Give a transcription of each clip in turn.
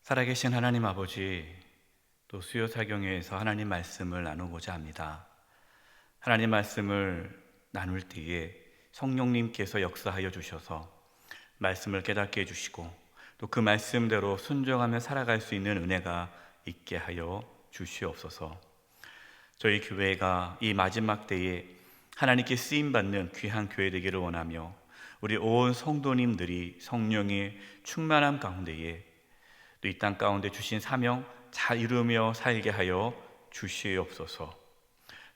살아계신 하나님 아버지, 또 수요 사경회에서 하나님 말씀을 나누고자 합니다. 하나님 말씀을 나눌 때에 성령님께서 역사하여 주셔서 말씀을 깨닫게 해주시고 또 그 말씀대로 순종하며 살아갈 수 있는 은혜가 있게 하여 주시옵소서. 저희 교회가 이 마지막 때에 하나님께 쓰임받는 귀한 교회 되기를 원하며 우리 온 성도님들이 성령의 충만함 가운데에 또 이 땅 가운데 주신 사명 잘 이루며 살게 하여 주시옵소서.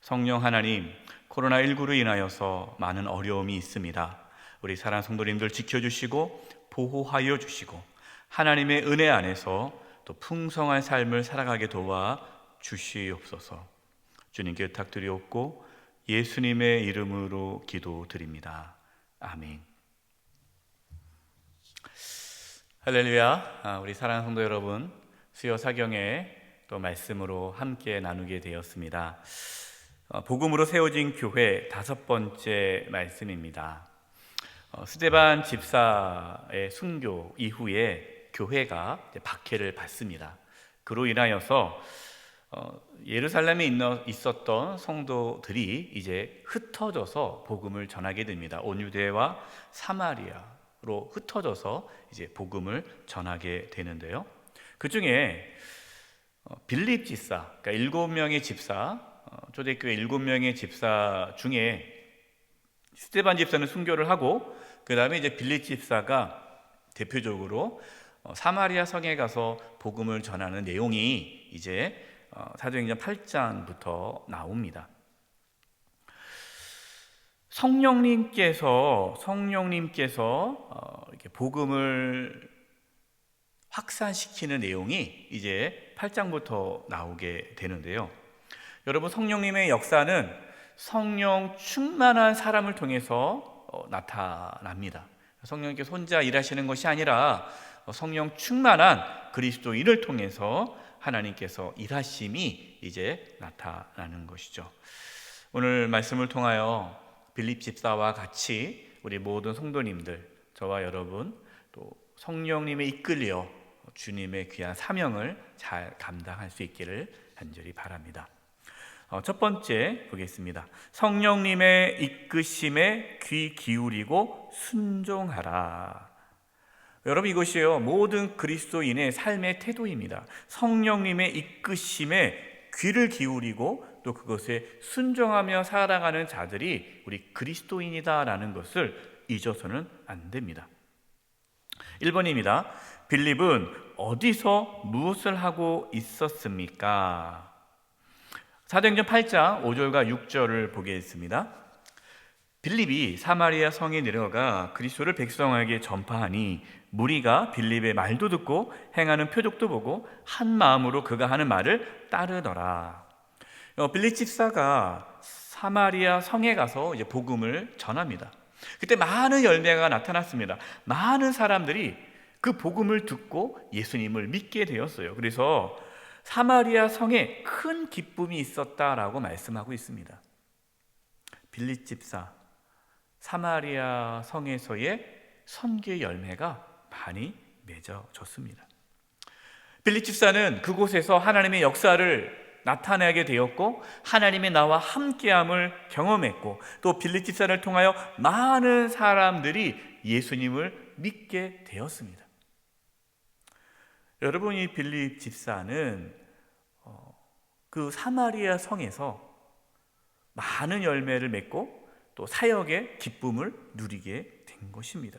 성령 하나님, 코로나19로 인하여서 많은 어려움이 있습니다. 우리 사랑하는 성도님들 지켜주시고 보호하여 주시고 하나님의 은혜 안에서 또 풍성한 삶을 살아가게 도와 주시옵소서. 주님께 부탁드리옵고 예수님의 이름으로 기도드립니다. 아멘. 할렐루야. 우리 사랑하는 성도 여러분, 수요 사경에 또 말씀으로 함께 나누게 되었습니다. 복음으로 세워진 교회 5번째 말씀입니다. 스데반 집사의 순교 이후에 교회가 박해를 받습니다. 그로 인하여서 예루살렘에 있었던 성도들이 이제 흩어져서 복음을 전하게 됩니다. 온 유대와 사마리아로 흩어져서 이제 복음을 전하게 되는데요. 그 중에 빌립 집사, 그러니까 7명의 집사, 초대교회 7명의 집사 중에 스데반 집사는 순교를 하고 그 다음에 이제 빌립 집사가 대표적으로 사마리아 성에 가서 복음을 전하는 내용이 이제 사도행전 8장부터 나옵니다. 성령님께서 이렇게 복음을 확산시키는 내용이 이제 8장부터 나오게 되는데요. 여러분, 성령님의 역사는 성령 충만한 사람을 통해서 나타납니다. 성령님께서 혼자 일하시는 것이 아니라 성령 충만한 그리스도인을 통해서 하나님께서 일하심이 이제 나타나는 것이죠. 오늘 말씀을 통하여 빌립 집사와 같이 우리 모든 성도님들, 저와 여러분 또 성령님의 이끌려 주님의 귀한 사명을 잘 감당할 수 있기를 간절히 바랍니다. 첫 번째 보겠습니다. 성령님의 이끄심에 귀 기울이고 순종하라. 여러분, 이것이요 모든 그리스도인의 삶의 태도입니다. 성령님의 이끄심에 귀를 기울이고 또 그것에 순종하며 살아가는 자들이 우리 그리스도인이다라는 것을 잊어서는 안 됩니다. 1번입니다. 빌립은 어디서 무엇을 하고 있었습니까? 사도행전 8장 5절과 6절을 보겠습니다. 빌립이 사마리아 성에 내려가 그리스도를 백성에게 전파하니 무리가 빌립의 말도 듣고 행하는 표적도 보고 한 마음으로 그가 하는 말을 따르더라. 빌립 집사가 사마리아 성에 가서 이제 복음을 전합니다. 그때 많은 열매가 나타났습니다. 많은 사람들이 그 복음을 듣고 예수님을 믿게 되었어요. 그래서 사마리아 성에 큰 기쁨이 있었다라고 말씀하고 있습니다. 빌립 집사, 사마리아 성에서의 선교의 열매가 많이 맺어졌습니다. 빌립 집사는 그곳에서 하나님의 역사를 나타내게 되었고 하나님의 나와 함께함을 경험했고 또 빌립 집사를 통하여 많은 사람들이 예수님을 믿게 되었습니다. 여러분, 이 빌립 집사는 그 사마리아 성에서 많은 열매를 맺고 또 사역의 기쁨을 누리게 된 것입니다.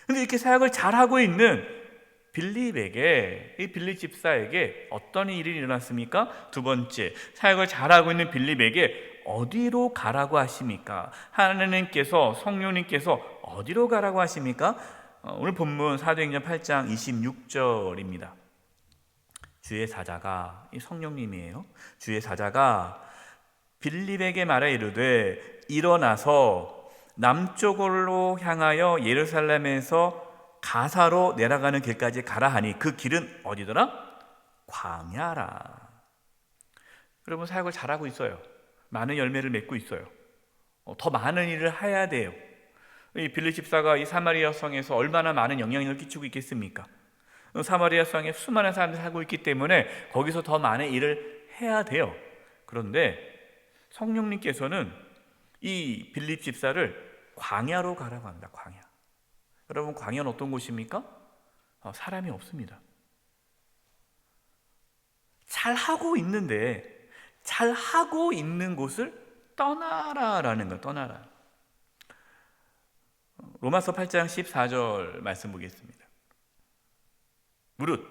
그런데 이렇게 사역을 잘하고 있는 빌립에게, 이 빌립 집사에게 어떤 일이 일어났습니까? 두 번째, 사역을 잘하고 있는 빌립에게 어디로 가라고 하십니까? 하나님께서, 성령님께서 어디로 가라고 하십니까? 오늘 본문 사도행전 8장 26절입니다. 주의 사자가, 이 성령님이에요. 주의 사자가 빌립에게 말하 이르되 일어나서 남쪽으로 향하여 예루살렘에서 가사로 내려가는 길까지 가라 하니 그 길은 어디더라? 광야라. 여러분, 사역을 잘하고 있어요. 많은 열매를 맺고 있어요. 더 많은 일을 해야 돼요. 이 빌립 집사가 이 사마리아 성에서 얼마나 많은 영향력을 끼치고 있겠습니까? 사마리아 성에 수많은 사람들이 살고 있기 때문에 거기서 더 많은 일을 해야 돼요. 그런데 성령님께서는 이 빌립 집사를 광야로 가라고 합니다. 광야. 여러분, 광야는 어떤 곳입니까? 사람이 없습니다. 잘하고 있는 곳을 떠나라라는 거예요. 떠나라. 로마서 8장 14절 말씀 보겠습니다. 무릇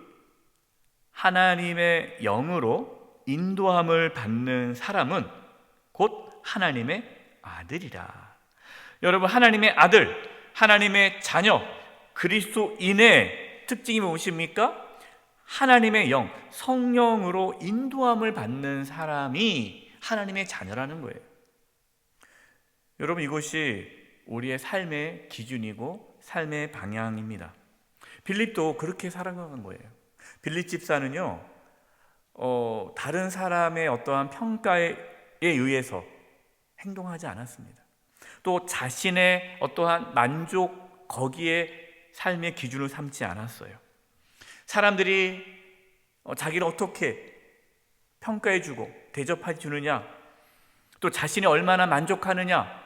하나님의 영으로 인도함을 받는 사람은 곧 하나님의 아들이라. 여러분, 하나님의 아들, 하나님의 자녀, 그리스도인의 특징이 무엇입니까? 하나님의 영, 성령으로 인도함을 받는 사람이 하나님의 자녀라는 거예요. 여러분, 이것이 우리의 삶의 기준이고 삶의 방향입니다. 빌립도 그렇게 살아간 거예요. 빌립 집사는요, 다른 사람의 어떠한 평가에 의해서 행동하지 않았습니다. 또 자신의 어떠한 만족, 거기에 삶의 기준을 삼지 않았어요. 사람들이 자기를 어떻게 평가해주고 대접해 주느냐, 또 자신이 얼마나 만족하느냐,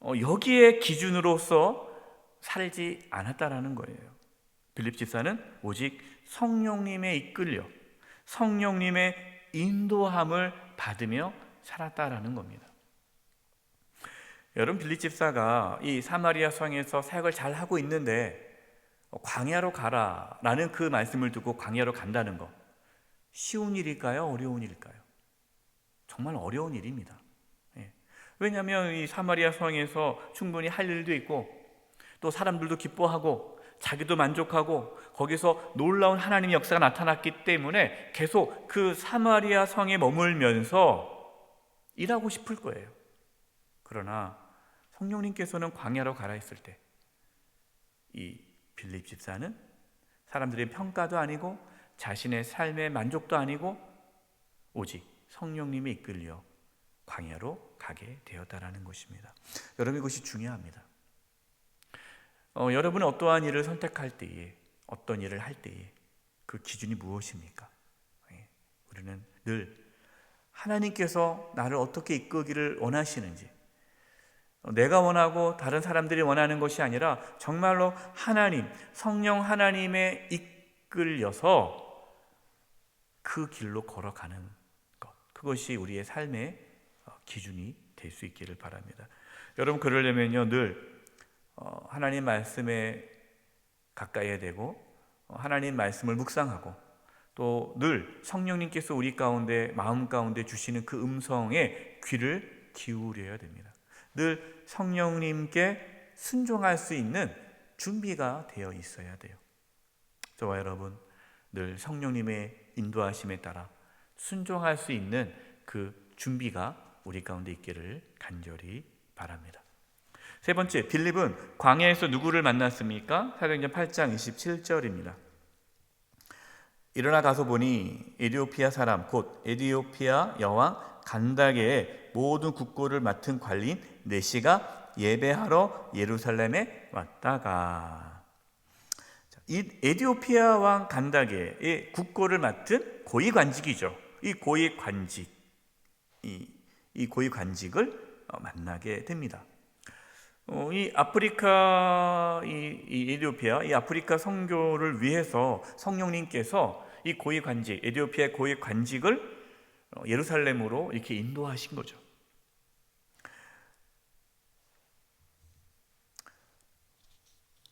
여기에 기준으로서 살지 않았다라는 거예요. 빌립 집사는 오직 성령님의 이끌려 성령님의 인도함을 받으며 살았다라는 겁니다. 여러분, 빌립 집사가 이 사마리아 성에서 사역을 잘 하고 있는데 광야로 가라라는 그 말씀을 듣고 광야로 간다는 거, 쉬운 일일까요? 어려운 일일까요? 정말 어려운 일입니다. 왜냐하면 이 사마리아 성에서 충분히 할 일도 있고, 또 사람들도 기뻐하고 자기도 만족하고 거기서 놀라운 하나님의 역사가 나타났기 때문에 계속 그 사마리아 성에 머물면서 일하고 싶을 거예요. 그러나 성령님께서는 광야로 가라 했을 때 이 빌립 집사는 사람들의 평가도 아니고 자신의 삶의 만족도 아니고 오직 성령님이 이끌려 광야로 가게 되었다라는 것입니다. 여러분, 이것이 중요합니다. 여러분은 어떠한 일을 선택할 때에, 어떤 일을 할 때에 그 기준이 무엇입니까? 우리는 늘 하나님께서 나를 어떻게 이끌기를 원하시는지, 내가 원하고 다른 사람들이 원하는 것이 아니라 정말로 하나님, 성령 하나님에 이끌려서 그 길로 걸어가는 것, 그것이 우리의 삶의 기준이 될 수 있기를 바랍니다. 여러분, 그러려면요, 늘 하나님 말씀에 가까이 되고 하나님 말씀을 묵상하고 또 늘 성령님께서 우리 가운데, 마음 가운데 주시는 그 음성에 귀를 기울여야 됩니다. 늘 성령님께 순종할 수 있는 준비가 되어 있어야 돼요. 저와 여러분, 늘 성령님의 인도하심에 따라 순종할 수 있는 그 준비가 우리 가운데 있기를 간절히 바랍니다. 세 번째, 빌립은 광야에서 누구를 만났습니까? 사도행전 8장 27절입니다. 일어나 가서 보니 에디오피아 사람 곧 에디오피아 여왕 간다게의 모든 국고를 맡은 관리인 네시가 예배하러 예루살렘에 왔다가, 이 에디오피아 왕 간다게의 국고를 맡은 고위관직이죠. 이 고위관직을 만나게 됩니다. 이 아프리카, 이 에디오피아, 이 아프리카 선교를 위해서 성령님께서 이 고위관직, 에디오피아의 고위관직을 예루살렘으로 이렇게 인도하신 거죠.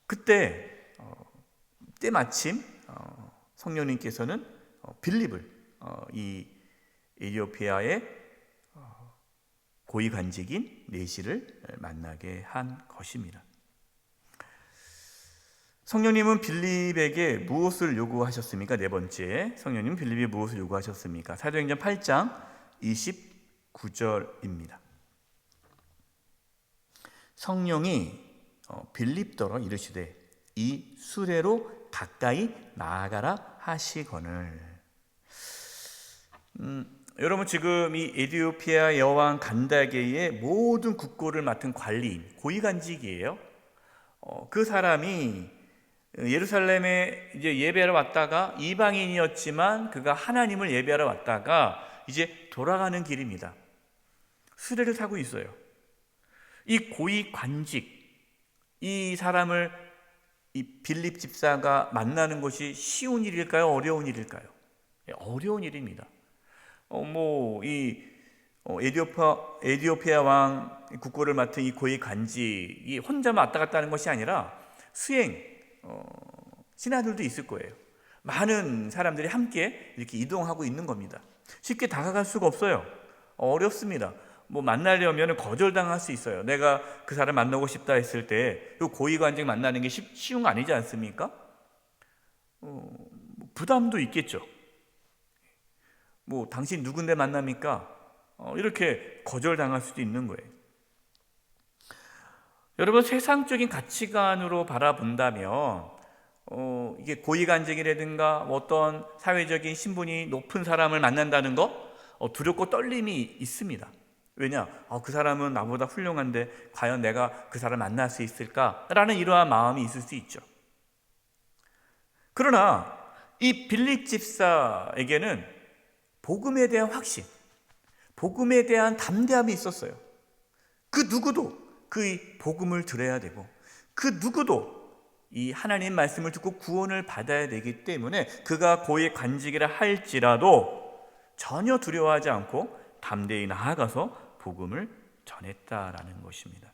그때 때마침 성령님께서는 빌립을 이 에디오피아의 고위관직인 네시를 만나게 한 것입니다. 성령님은 빌립에게 무엇을 요구하셨습니까? 네 번째, 성령님은 빌립이 무엇을 요구하셨습니까? 사도행전 8장 29절입니다. 성령이 빌립더러 이르시되 이 수레로 가까이 나아가라 하시거늘. 여러분, 지금 이 에디오피아 여왕 간다게의 모든 국고를 맡은 관리인, 고위관직이에요. 그 사람이 예루살렘에 이제 예배하러 왔다가 이방인이었지만 그가 하나님을 예배하러 왔다가 이제 돌아가는 길입니다. 수레를 타고 있어요. 이 고위 관직, 이 사람을 이 빌립 집사가 만나는 것이 쉬운 일일까요? 어려운 일일까요? 어려운 일입니다. 에디오피아 왕 국고를 맡은 이 고위 관직이 혼자만 왔다 갔다 하는 것이 아니라 수행 신하들도 있을 거예요. 많은 사람들이 함께 이렇게 이동하고 있는 겁니다. 쉽게 다가갈 수가 없어요. 어렵습니다. 만나려면 거절당할 수 있어요. 내가 그 사람 만나고 싶다 했을 때 고위관직 만나는 게 쉬운 거 아니지 않습니까? 부담도 있겠죠. 당신 누군데 만납니까? 이렇게 거절당할 수도 있는 거예요. 여러분, 세상적인 가치관으로 바라본다면 이게 고위관직이라든가 어떤 사회적인 신분이 높은 사람을 만난다는 거 두렵고 떨림이 있습니다. 왜냐? 그 사람은 나보다 훌륭한데 과연 내가 그 사람 만날 수 있을까라는 이러한 마음이 있을 수 있죠. 그러나 이 빌립 집사에게는 복음에 대한 확신, 복음에 대한 담대함이 있었어요. 그 누구도 그 복음을 들어야 되고 그 누구도 이 하나님 말씀을 듣고 구원을 받아야 되기 때문에 그가 고위 관직이라 할지라도 전혀 두려워하지 않고 담대히 나아가서 복음을 전했다라는 것입니다.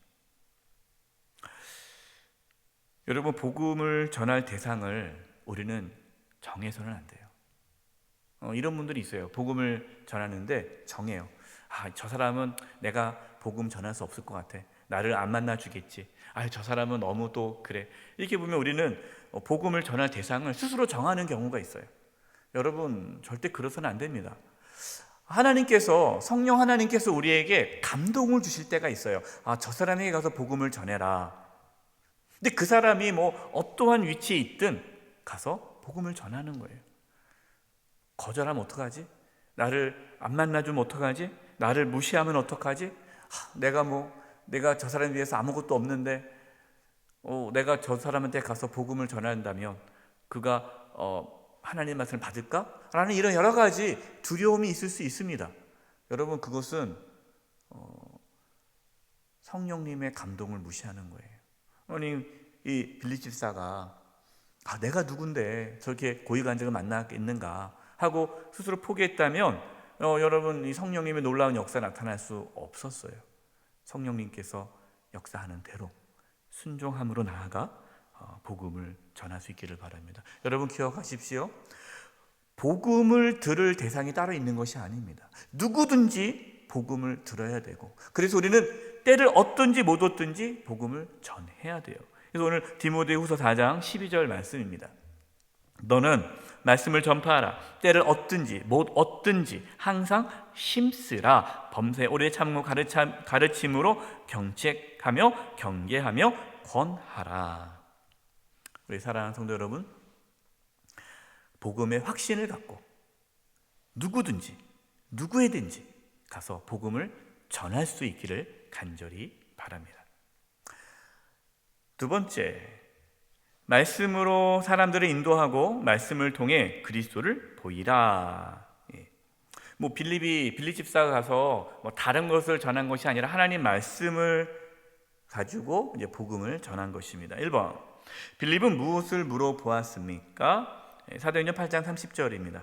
여러분, 복음을 전할 대상을 우리는 정해서는 안 돼요. 이런 분들이 있어요. 복음을 전하는데 정해요. 저 사람은 내가 복음 전할 수 없을 것 같아. 나를 안 만나 주겠지. 저 사람은 너무 또 그래. 이렇게 보면 우리는 복음을 전할 대상을 스스로 정하는 경우가 있어요. 여러분, 절대 그러서는 안 됩니다. 성령 하나님께서 우리에게 감동을 주실 때가 있어요. 저 사람에게 가서 복음을 전해라. 근데 그 사람이 어떠한 위치에 있든 가서 복음을 전하는 거예요. 거절하면 어떡하지? 나를 안 만나주면 어떡하지? 나를 무시하면 어떡하지? 내가 저 사람에 대해서 아무것도 없는데 내가 저 사람한테 가서 복음을 전한다면 그가 하나님의 말씀을 받을까? 라는 이런 여러 가지 두려움이 있을 수 있습니다. 여러분, 그것은 성령님의 감동을 무시하는 거예요. 이 빌립 집사가 내가 누군데 저렇게 고위관직을 만나겠는가 하고 스스로 포기했다면 여러분, 이 성령님의 놀라운 역사 나타날 수 없었어요. 성령님께서 역사하는 대로 순종함으로 나아가 복음을 전할 수 있기를 바랍니다. 여러분, 기억하십시오. 복음을 들을 대상이 따로 있는 것이 아닙니다. 누구든지 복음을 들어야 되고, 그래서 우리는 때를 얻든지 못 얻든지 복음을 전해야 돼요. 그래서 오늘 디모데후서 4장 12절 말씀입니다. 너는 말씀을 전파하라. 때를 얻든지 못 얻든지 항상 힘쓰라. 범사에 오래 참고 가르침으로 경책하며 경계하며 권하라. 우리 사랑하는 성도 여러분, 복음의 확신을 갖고 누구든지 누구에든지 가서 복음을 전할 수 있기를 간절히 바랍니다. 두 번째, 말씀으로 사람들을 인도하고 말씀을 통해 그리스도를 보이라. 빌립 집사가 가서 다른 것을 전한 것이 아니라 하나님 말씀을 가지고 이제 복음을 전한 것입니다. 1번, 빌립은 무엇을 물어보았습니까? 사도행전 8장 30절입니다.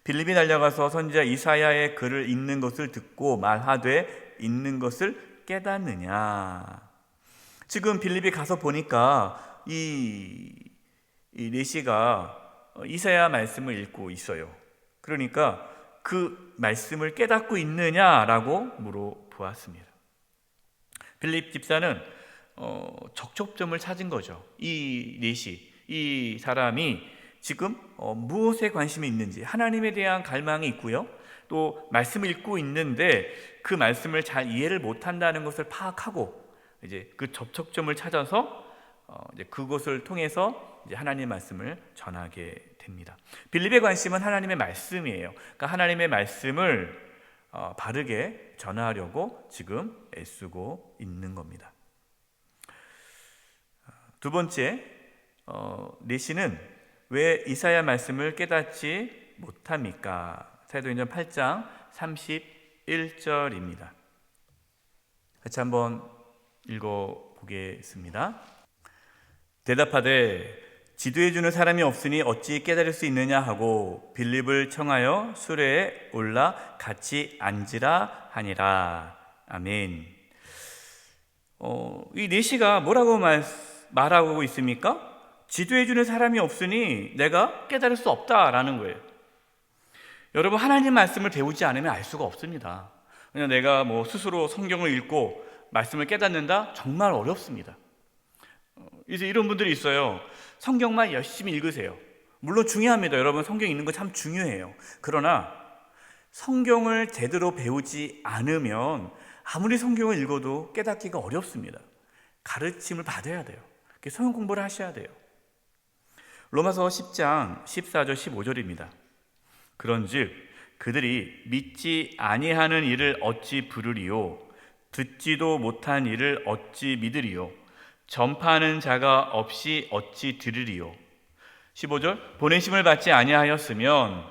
빌립이 달려가서 선지자 이사야의 글을 읽는 것을 듣고 말하되 읽는 것을 깨닫느냐. 지금 빌립이 가서 보니까 이 내시가 이사야 말씀을 읽고 있어요. 그러니까 그 말씀을 깨닫고 있느냐라고 물어보았습니다. 빌립 집사는 적촉점을 찾은 거죠. 이 내시, 이 사람이 지금 무엇에 관심이 있는지, 하나님에 대한 갈망이 있고요, 또 말씀을 읽고 있는데 그 말씀을 잘 이해를 못한다는 것을 파악하고 이제 그 접촉점을 찾아서 이제 그것을 통해서 이제 하나님의 말씀을 전하게 됩니다. 빌립의 관심은 하나님의 말씀이에요. 그러니까 하나님의 말씀을 바르게 전하려고 지금 애쓰고 있는 겁니다. 두 번째, 내시는 왜 이사야 말씀을 깨닫지 못합니까? 사도행전 8장 31절입니다. 같이 한번 읽어보겠습니다. 대답하되 지도해주는 사람이 없으니 어찌 깨달을 수 있느냐 하고 빌립을 청하여 수레에 올라 같이 앉으라 하니라. 아멘. 이 내시가 뭐라고 말하고 있습니까? 지도해주는 사람이 없으니 내가 깨달을 수 없다라는 거예요. 여러분, 하나님 말씀을 배우지 않으면 알 수가 없습니다. 그냥 내가 스스로 성경을 읽고 말씀을 깨닫는다? 정말 어렵습니다. 이제 이런 분들이 있어요. 성경만 열심히 읽으세요. 물론 중요합니다. 여러분, 성경 읽는 거 참 중요해요. 그러나 성경을 제대로 배우지 않으면 아무리 성경을 읽어도 깨닫기가 어렵습니다. 가르침을 받아야 돼요. 성경 공부를 하셔야 돼요. 로마서 10장 14절 15절입니다. 그런즉 그들이 믿지 아니하는 일을 어찌 부르리요 듣지도 못한 일을 어찌 믿으리요 전파하는 자가 없이 어찌 들으리요. 15절 보내심을 받지 아니하였으면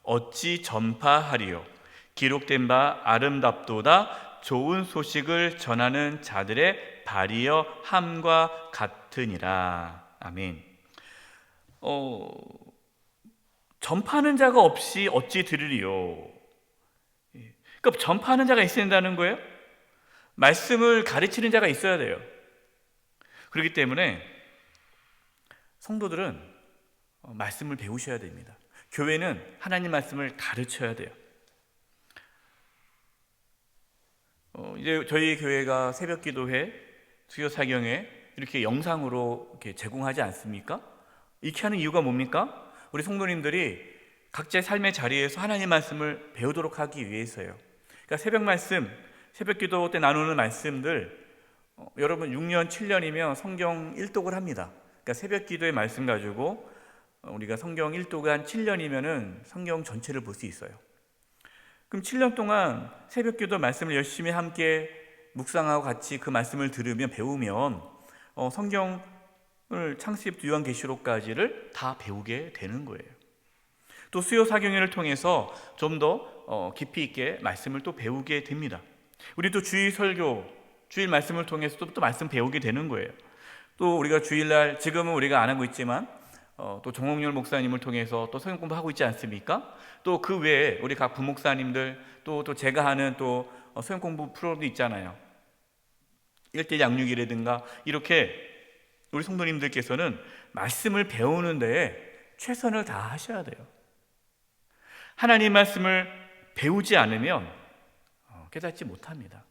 어찌 전파하리요. 기록된 바 아름답도다 좋은 소식을 전하는 자들의 발이여 함과 같으니라. 아멘. 전파하는 자가 없이 어찌 들으리요. 그러니까 전파하는 자가 있어야 된다는 거예요. 말씀을 가르치는 자가 있어야 돼요. 그렇기 때문에 성도들은 말씀을 배우셔야 됩니다. 교회는 하나님 말씀을 가르쳐야 돼요. 이제 저희 교회가 새벽기도회, 수요사경회 이렇게 영상으로 이렇게 제공하지 않습니까? 이렇게 하는 이유가 뭡니까? 우리 성도님들이 각자의 삶의 자리에서 하나님 말씀을 배우도록 하기 위해서요. 그러니까 새벽 말씀, 새벽기도 때 나누는 말씀들, 여러분 6년, 7년이면 성경 1독을 합니다. 그러니까 새벽기도의 말씀 가지고 우리가 성경 1독을 한 7년이면은 성경 전체를 볼 수 있어요. 그럼 7년 동안 새벽기도 말씀을 열심히 함께 묵상하고 같이 그 말씀을 들으면 배우면 성경을 창세기부터 요한계시록까지를 다 배우게 되는 거예요. 또 수요 사경회를 통해서 좀 더 깊이 있게 말씀을 또 배우게 됩니다. 우리 또 주일 설교, 주일 말씀을 통해서 또 말씀 배우게 되는 거예요. 또 우리가 주일날 지금은 우리가 안 하고 있지만 또 정홍열 목사님을 통해서 또 성경 공부하고 있지 않습니까? 또 그 외에 우리 각 부목사님들 또 제가 하는 또 성경 공부 프로그램도 있잖아요. 1대 양육이라든가 이렇게 우리 성도님들께서는 말씀을 배우는 데에 최선을 다하셔야 돼요. 하나님 말씀을 배우지 않으면 깨닫지 못합니다.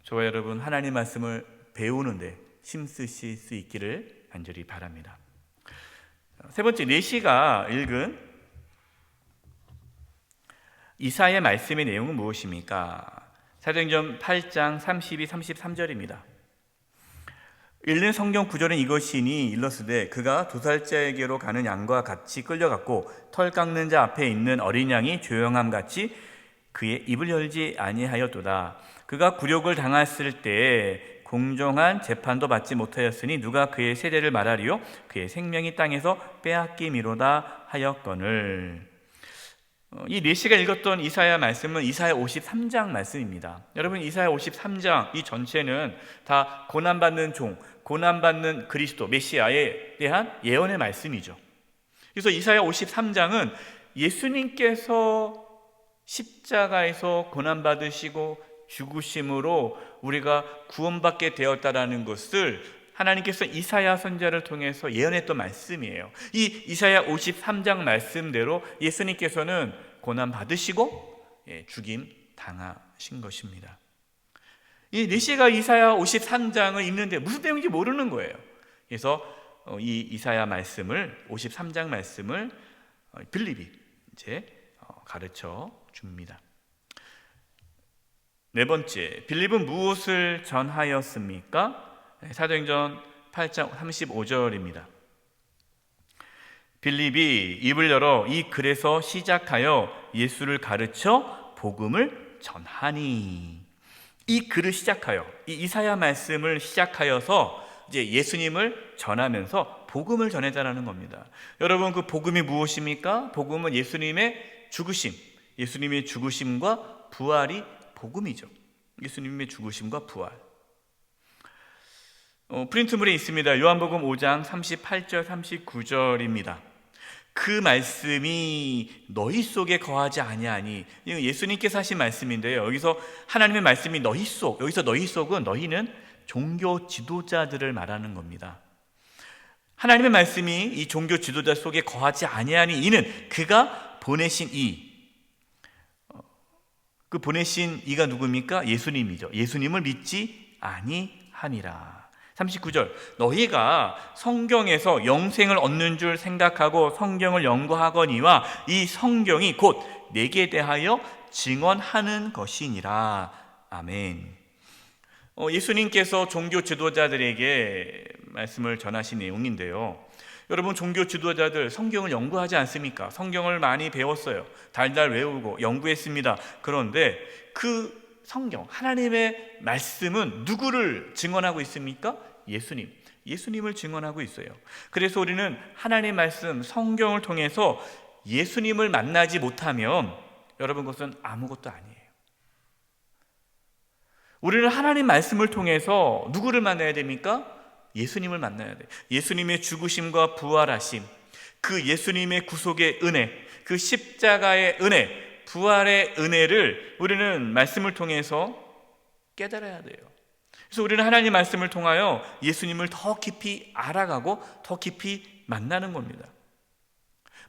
저와 여러분 하나님 말씀을 배우는데 힘쓰실 수 있기를 간절히 바랍니다. 세 번째, 내시가 읽은 이사야의 말씀의 내용은 무엇입니까? 사도행전 8장 32, 33절입니다. 읽는 성경 구절은 이것이니 일러스되 그가 도살자에게로 가는 양과 같이 끌려갔고 털 깎는 자 앞에 있는 어린 양이 조용함 같이 그의 입을 열지 아니하였도다. 그가 굴욕을 당했을 때에 공정한 재판도 받지 못하였으니 누가 그의 세대를 말하리요? 그의 생명이 땅에서 빼앗김이로다 하였거늘. 이 내시가 읽었던 이사야 말씀은 이사야 53장 말씀입니다. 여러분, 이사야 53장 이 전체는 다 고난받는 종, 고난받는 그리스도, 메시아에 대한 예언의 말씀이죠. 그래서 이사야 53장은 예수님께서 십자가에서 고난받으시고 죽으심으로 우리가 구원받게 되었다라는 것을 하나님께서 이사야 선지자를 통해서 예언했던 말씀이에요. 이 이사야 53장 말씀대로 예수님께서는 고난받으시고 죽임 당하신 것입니다. 이 내시가 이사야 53장을 읽는데 무슨 내용인지 모르는 거예요. 그래서 이 이사야 말씀을 53장 말씀을 빌립이 이제 가르쳐 줍니다. 네 번째, 빌립은 무엇을 전하였습니까? 사도행전 8장 35절입니다. 빌립이 입을 열어 이 글에서 시작하여 예수를 가르쳐 복음을 전하니. 이 글을 시작하여, 이 이사야 말씀을 시작하여서 이제 예수님을 전하면서 복음을 전해자라는 겁니다. 여러분, 그 복음이 무엇입니까? 복음은 예수님의 죽으심, 예수님의 죽으심과 부활이 복음이죠. 예수님의 죽으심과 부활. 프린트물에 있습니다. 요한복음 5장 38절 39절입니다. 그 말씀이 너희 속에 거하지 아니하니, 예수님께서 하신 말씀인데요, 여기서 하나님의 말씀이 너희 속, 여기서 너희 속은, 너희는 종교 지도자들을 말하는 겁니다. 하나님의 말씀이 이 종교 지도자 속에 거하지 아니하니, 이는 그가 보내신 그 보내신 이가 누굽니까? 예수님이죠. 예수님을 믿지 아니하니라. 39절, 너희가 성경에서 영생을 얻는 줄 생각하고 성경을 연구하거니와 이 성경이 곧 내게 대하여 증언하는 것이니라. 아멘. 예수님께서 종교 지도자들에게 말씀을 전하신 내용인데요, 여러분, 종교 지도자들 성경을 연구하지 않습니까? 성경을 많이 배웠어요. 달달 외우고 연구했습니다. 그런데 그 성경, 하나님의 말씀은 누구를 증언하고 있습니까? 예수님을 증언하고 있어요. 그래서 우리는 하나님의 말씀, 성경을 통해서 예수님을 만나지 못하면, 여러분, 그것은 아무것도 아니에요. 우리는 하나님 말씀을 통해서 누구를 만나야 됩니까? 예수님을 만나야 돼요. 예수님의 죽으심과 부활하심, 그 예수님의 구속의 은혜, 그 십자가의 은혜, 부활의 은혜를 우리는 말씀을 통해서 깨달아야 돼요. 그래서 우리는 하나님 말씀을 통하여 예수님을 더 깊이 알아가고 더 깊이 만나는 겁니다.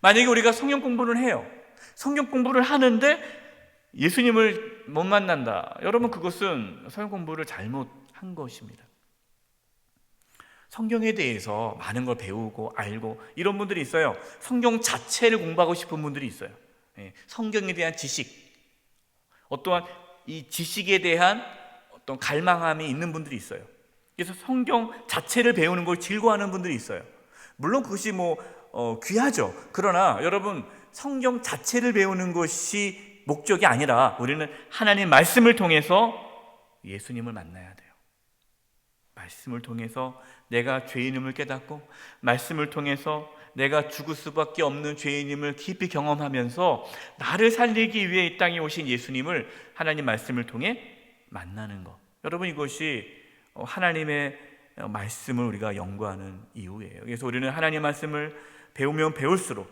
만약에 우리가 성경 공부를 해요, 성경 공부를 하는데 예수님을 못 만난다, 여러분, 그것은 성경 공부를 잘못한 것입니다. 성경에 대해서 많은 걸 배우고 알고 이런 분들이 있어요. 성경 자체를 공부하고 싶은 분들이 있어요. 성경에 대한 지식, 어떠한 이 지식에 대한 어떤 갈망함이 있는 분들이 있어요. 그래서 성경 자체를 배우는 걸 즐거워하는 분들이 있어요. 물론 그것이 귀하죠. 그러나 여러분, 성경 자체를 배우는 것이 목적이 아니라 우리는 하나님 말씀을 통해서 예수님을 만나야 돼요. 말씀을 통해서 내가 죄인임을 깨닫고, 말씀을 통해서 내가 죽을 수밖에 없는 죄인임을 깊이 경험하면서 나를 살리기 위해 이 땅에 오신 예수님을 하나님 말씀을 통해 만나는 것, 여러분, 이것이 하나님의 말씀을 우리가 연구하는 이유예요. 그래서 우리는 하나님 말씀을 배우면 배울수록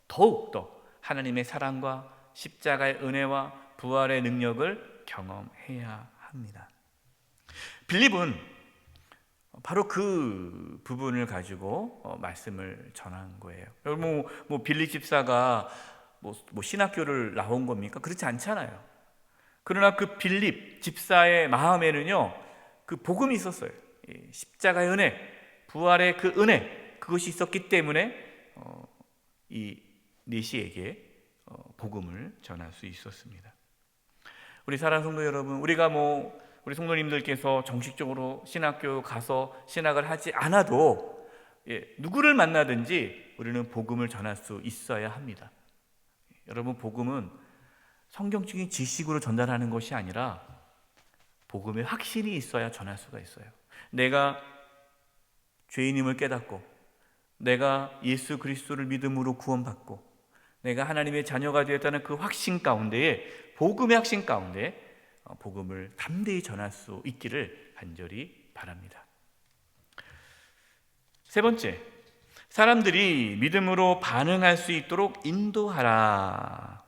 더욱더 하나님의 사랑과 십자가의 은혜와 부활의 능력을 경험해야 합니다. 빌립은 바로 그 부분을 가지고 말씀을 전한 거예요. 여러분, 빌립 집사가 신학교를 나온 겁니까? 그렇지 않잖아요. 그러나 그 빌립 집사의 마음에는요, 그 복음이 있었어요. 십자가의 은혜, 부활의 그 은혜, 그것이 있었기 때문에 이 네시에게 복음을 전할 수 있었습니다. 우리 사랑하는 성도 여러분, 우리가 우리 성도님들께서 정식적으로 신학교 가서 신학을 하지 않아도 누구를 만나든지 우리는 복음을 전할 수 있어야 합니다. 여러분, 복음은 성경적인 지식으로 전달하는 것이 아니라 복음의 확신이 있어야 전할 수가 있어요. 내가 죄인임을 깨닫고, 내가 예수 그리스도를 믿음으로 구원받고, 내가 하나님의 자녀가 되었다는 그 확신 가운데에, 복음의 확신 가운데 복음을 담대히 전할 수 있기를 간절히 바랍니다. 세 번째, 사람들이 믿음으로 반응할 수 있도록 인도하라.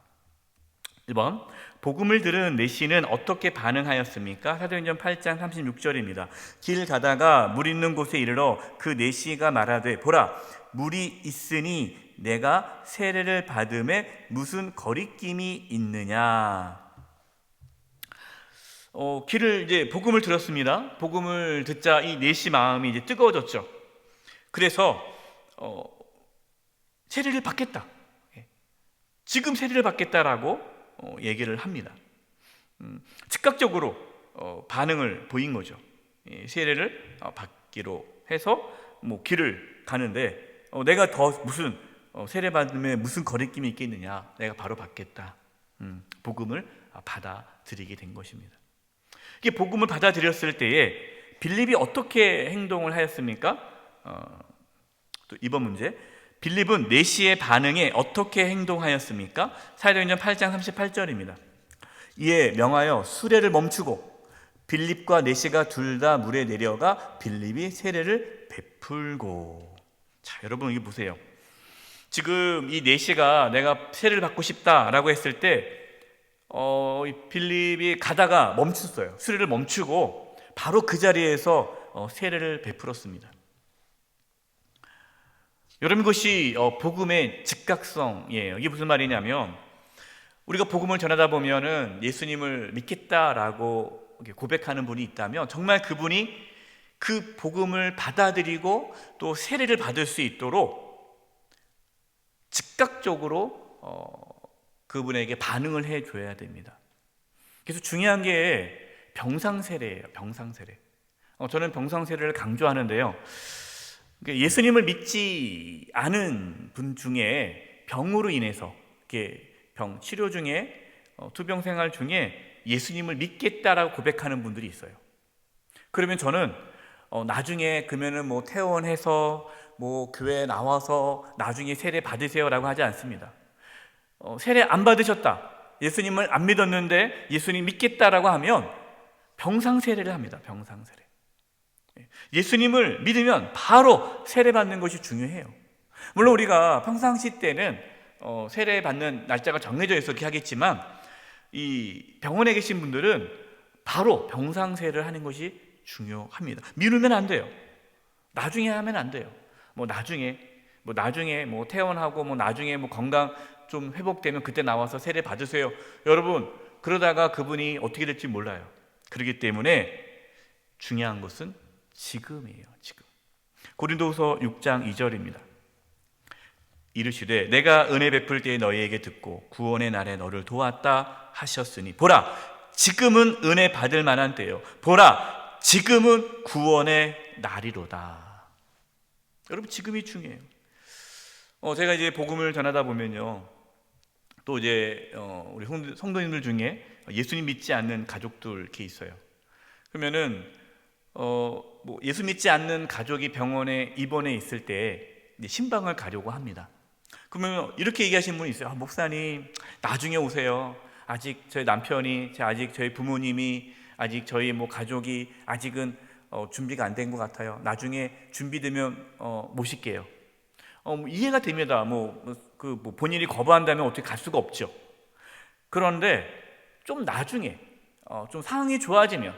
1번, 복음을 들은 내시는 어떻게 반응하였습니까? 사도행전 8장 36절입니다. 길 가다가 물 있는 곳에 이르러 그 내시가 말하되, 보라, 물이 있으니 내가 세례를 받음에 무슨 거리낌이 있느냐. 이제 복음을 들었습니다. 복음을 듣자 이 내시 마음이 이제 뜨거워졌죠. 그래서 세례를 받겠다, 지금 세례를 받겠다라고 얘기를 합니다. 즉각적으로 반응을 보인 거죠. 세례를 받기로 해서 길을 가는데, 내가 더 무슨 세례 받음에 무슨 거리낌이 있겠느냐, 내가 바로 받겠다. 복음을 받아들이게 된 것입니다. 이게 복음을 받아들였을 때에 빌립이 어떻게 행동을 하였습니까? 또 이번 문제, 빌립은 내시의 반응에 어떻게 행동하였습니까? 사도행전 8장 38절입니다. 이에 명하여 수레를 멈추고 빌립과 내시가 둘 다 물에 내려가 빌립이 세례를 베풀고. 자, 여러분 이거 보세요. 지금 이 내시가 내가 세례를 받고 싶다라고 했을 때 빌립이 가다가 멈췄어요. 수레를 멈추고 바로 그 자리에서 세례를 베풀었습니다. 여러분, 이것이 복음의 즉각성이에요. 이게 무슨 말이냐면, 우리가 복음을 전하다 보면은 예수님을 믿겠다라고 고백하는 분이 있다면 정말 그분이 그 복음을 받아들이고 또 세례를 받을 수 있도록 즉각적으로 그분에게 반응을 해줘야 됩니다. 그래서 중요한 게 병상세례예요. 병상세례. 저는 병상세례를 강조하는데요. 예수님을 믿지 않은 분 중에 병으로 인해서 병 치료 중에 투병 생활 중에 예수님을 믿겠다라고 고백하는 분들이 있어요. 그러면 저는 나중에 그러면은 뭐 퇴원해서 뭐 교회에 나와서 나중에 세례 받으세요라고 하지 않습니다. 세례 안 받으셨다, 예수님을 안 믿었는데 예수님 믿겠다라고 하면 병상세례를 합니다. 병상세례. 예수님을 믿으면 바로 세례 받는 것이 중요해요. 물론 우리가 평상시 때는 세례 받는 날짜가 정해져 있었긴 하겠지만, 이 병원에 계신 분들은 바로 병상세례를 하는 것이 중요합니다. 미루면 안 돼요. 나중에 하면 안 돼요. 나중에 퇴원하고 나중에 건강 좀 회복되면 그때 나와서 세례 받으세요. 여러분, 그러다가 그분이 어떻게 될지 몰라요. 그렇기 때문에 중요한 것은 지금이에요. 지금. 고린도후서 6장 2절입니다. 이르시되 내가 은혜 베풀 때에 너희에게 듣고 구원의 날에 너를 도왔다 하셨으니 보라, 지금은 은혜 받을 만한 때요, 보라, 지금은 구원의 날이로다. 여러분, 지금이 중요해요. 제가 이제 복음을 전하다 보면요, 또 이제 우리 성도님들 중에 예수님 믿지 않는 가족들 이렇게 있어요. 그러면은 예수 믿지 않는 가족이 병원에 입원해 있을 때 신방을 가려고 합니다. 그러면 이렇게 얘기하시는 분이 있어요. 목사님, 나중에 오세요. 아직 저희 남편이, 아직 저희 부모님이, 아직 저희 가족이 아직은 준비가 안 된 것 같아요. 나중에 준비되면 모실게요. 이해가 됩니다. 본인이 거부한다면 어떻게 갈 수가 없죠. 그런데 좀 나중에 좀 상황이 좋아지면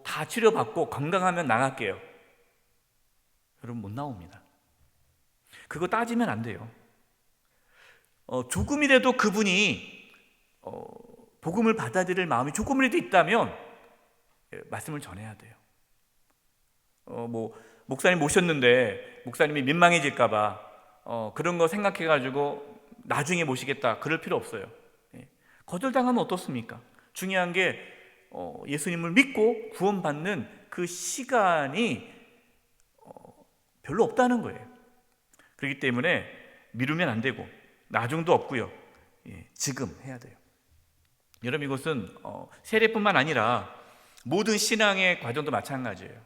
다 치료받고 건강하면 나갈게요. 여러분, 못 나옵니다. 그거 따지면 안 돼요. 조금이라도 그분이 복음을 받아들일 마음이 조금이라도 있다면 말씀을 전해야 돼요. 목사님 모셨는데 목사님이 민망해질까 봐 그런 거 생각해가지고 나중에 모시겠다, 그럴 필요 없어요. 거절당하면 어떻습니까? 중요한 게 예수님을 믿고 구원받는 그 시간이 별로 없다는 거예요. 그렇기 때문에 미루면 안 되고 나중도 없고요. 지금 해야 돼요. 여러분, 이것은 세례뿐만 아니라 모든 신앙의 과정도 마찬가지예요.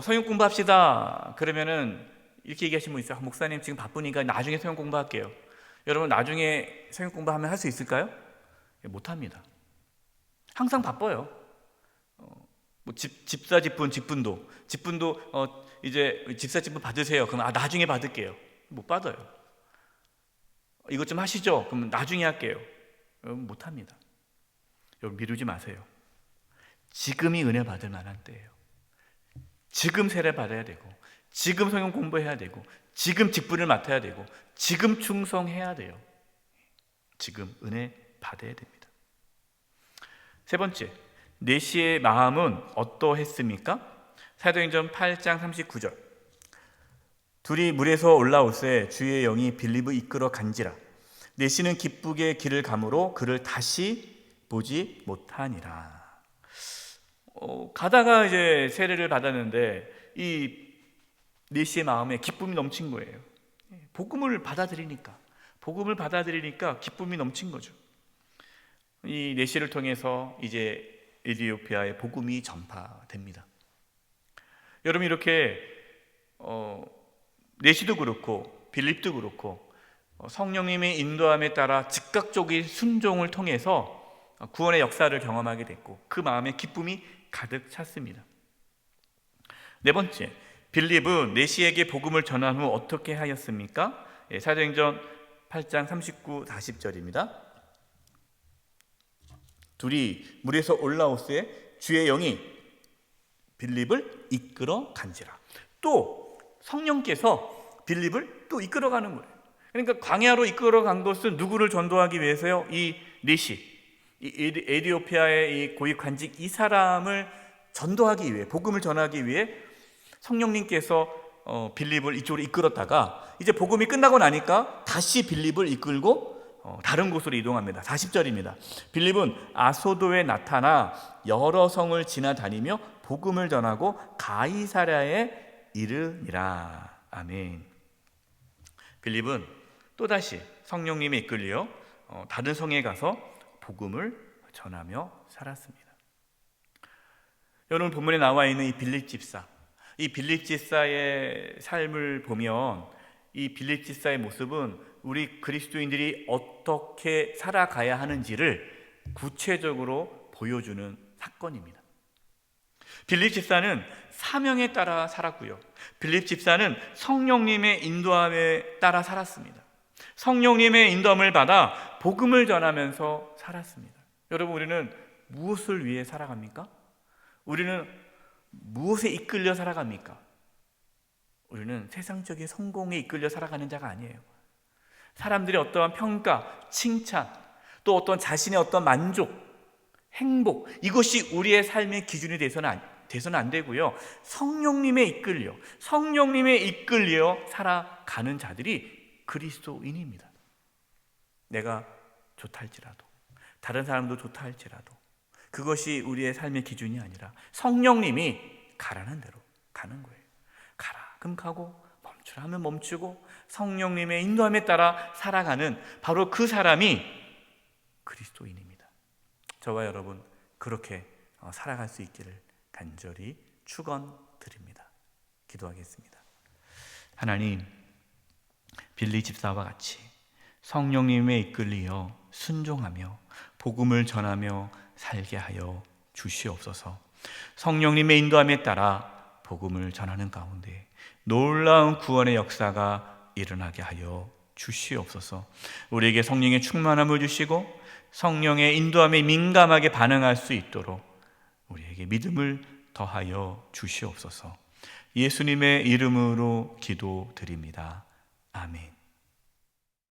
성경 공부합시다 그러면은 이렇게 얘기하시는 분 있어요. 목사님 지금 바쁘니까 나중에 성경 공부할게요. 여러분, 나중에 성경 공부하면 할 수 있을까요? 못합니다. 항상 바빠요. 집사 직분도 이제 집사 직분 받으세요. 그럼 나중에 받을게요. 못 받아요. 이것 좀 하시죠. 그러면 나중에 할게요. 여러분, 못합니다. 여러분, 미루지 마세요. 지금이 은혜 받을 만한 때예요. 지금 세례 받아야 되고, 지금 성경 공부해야 되고, 지금 직분을 맡아야 되고, 지금 충성해야 돼요. 지금 은혜 받아야 됩니다. 세 번째, 내시의 마음은 어떠했습니까? 사도행전 8장 39절. 둘이 물에서 올라올새 주의 영이 빌립을 이끌어 간지라. 내시는 기쁘게 길을 가므로 그를 다시 보지 못하니라. 가다가 이제 세례를 받았는데 이 내시의 마음에 기쁨이 넘친 거예요. 복음을 받아들이니까 기쁨이 넘친 거죠. 이 내시를 통해서 이제 에티오피아에 복음이 전파됩니다. 여러분, 이렇게 내시도 그렇고 빌립도 그렇고 성령님의 인도함에 따라 즉각적인 순종을 통해서 구원의 역사를 경험하게 됐고 그 마음에 기쁨이 가득 찼습니다. 네 번째, 빌립은 내시에게 복음을 전한 후 어떻게 하였습니까? 사도행전 8장 39, 40절입니다. 둘이 물에서 올라오스에 주의 영이 빌립을 이끌어 간지라. 또 성령께서 빌립을 또 이끌어가는 거예요. 그러니까 광야로 이끌어간 것은 누구를 전도하기 위해서요? 이 내시, 이 에티오피아의 이 고위 관직 이 사람을 전도하기 위해, 복음을 전하기 위해 성령님께서 빌립을 이쪽으로 이끌었다가 이제 복음이 끝나고 나니까 다시 빌립을 이끌고 다른 곳으로 이동합니다. 40절입니다. 빌립은 아소도에 나타나 여러 성을 지나다니며 복음을 전하고 가이사랴에 이르니라. 아멘. 빌립은 또다시 성령님에 이끌려 다른 성에 가서 복음을 전하며 살았습니다. 여러분, 본문에 나와 있는 이 빌립 집사, 이 빌립 집사의 삶을 보면 이 빌립 집사의 모습은 우리 그리스도인들이 어떻게 살아가야 하는지를 구체적으로 보여주는 사건입니다. 빌립 집사는 사명에 따라 살았고요. 빌립 집사는 성령님의 인도함에 따라 살았습니다. 성령님의 인도함을 받아 복음을 전하면서 살았습니다. 여러분, 우리는 무엇을 위해 살아갑니까? 우리는 무엇에 이끌려 살아갑니까? 우리는 세상적인 성공에 이끌려 살아가는 자가 아니에요. 사람들의 어떠한 평가, 칭찬, 또 어떤 자신의 어떤 만족, 행복, 이것이 우리의 삶의 기준이 돼서는 안 되고요. 성령님에 이끌려 살아가는 자들이 그리스도인입니다. 내가 좋다 할지라도, 다른 사람도 좋다 할지라도 그것이 우리의 삶의 기준이 아니라 성령님이 가라는 대로 가는 거예요. 가라 그럼 가고, 멈추라 하면 멈추고, 성령님의 인도함에 따라 살아가는 바로 그 사람이 그리스도인입니다. 저와 여러분 그렇게 살아갈 수 있기를 간절히 축원드립니다. 기도하겠습니다. 하나님, 빌립 집사와 같이 성령님에 이끌리어 순종하며 복음을 전하며 살게 하여 주시옵소서. 성령님의 인도함에 따라 복음을 전하는 가운데 놀라운 구원의 역사가 일어나게 하여 주시옵소서. 우리에게 성령의 충만함을 주시고 성령의 인도함에 민감하게 반응할 수 있도록 우리에게 믿음을 더하여 주시옵소서. 예수님의 이름으로 기도드립니다. 아멘.